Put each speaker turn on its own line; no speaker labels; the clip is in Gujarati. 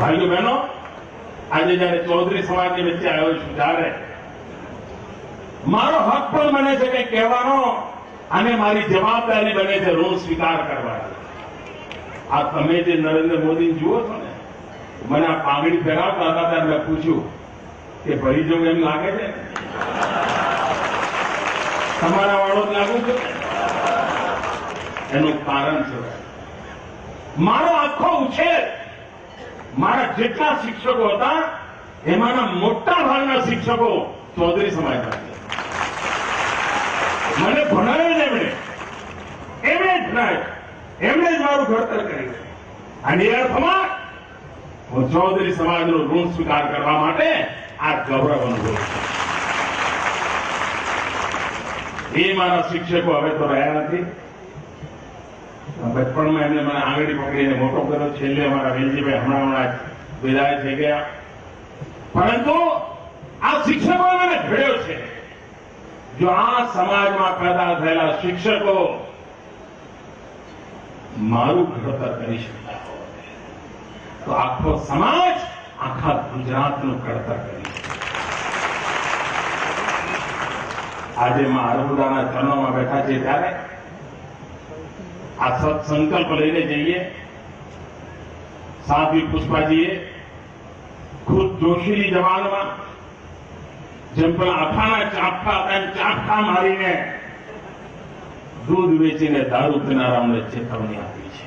ભાઈઓ બહેનો, આજે જયારે ચૌધરી સમાજની વચ્ચે આવ્યો છું ત્યારે મારો હક પણ બને છે કંઈક કહેવાનો અને મારી જવાબદારી બને છે ઋણ સ્વીકાર કરવાની. આ તમે જે નરેન્દ્ર મોદી જુઓ છો ને, મને આ પાંગડી પહેરાવતા હતા ત્યારે મેં પૂછ્યું કે ભરી જવું એમ લાગે છે? તમારા વાળો જ લાગુ છે? એનું કારણ છે મારો આખો ઉછેર, મારા જેટલા શિક્ષકો હતા એમાંના મોટા ભાગના શિક્ષકો ચૌધરી સમાજના છે. મને ભણાવ્યું ને એમણે જ ભણાવ્યું, એમણે જ મારું ઘડતર કર્યું. અને એ અર્થમાં હું ચૌધરી સમાજનો ઋણ સ્વીકાર કરવા માટે આ ગૌરવ અનુભવું છું. એ મારા શિક્ષકો હવે તો રહ્યા નથી. બચપણમાં એમને મને આંગળી પકડીને મોટો કર્યો. છેલ્લે અમારા વેલજીભાઈ હમણાં વિદાય થઈ ગયા. પરંતુ આ શિક્ષકોએ મને ઘડ્યો છે. જો આ સમાજમાં પેદા થયેલા શિક્ષકો મારું ઘડતર કરી શકતા હોય તો આખો સમાજ આખા ગુજરાતનું ઘડતર કરી શકે. આજે માં અર્બુદાના ચરણોમાં બેઠા છે ત્યારે આ સત્સંકલ્પ લઈને જઈએ. સાધ્વી પુષ્પાજીએ ખુદ જોશીની જવાનમાં જેમ પેલા અફાના ચાપખા મારીને દૂધ વેચીને દારૂ પીનારાઓને ચેતવણી આપી છે.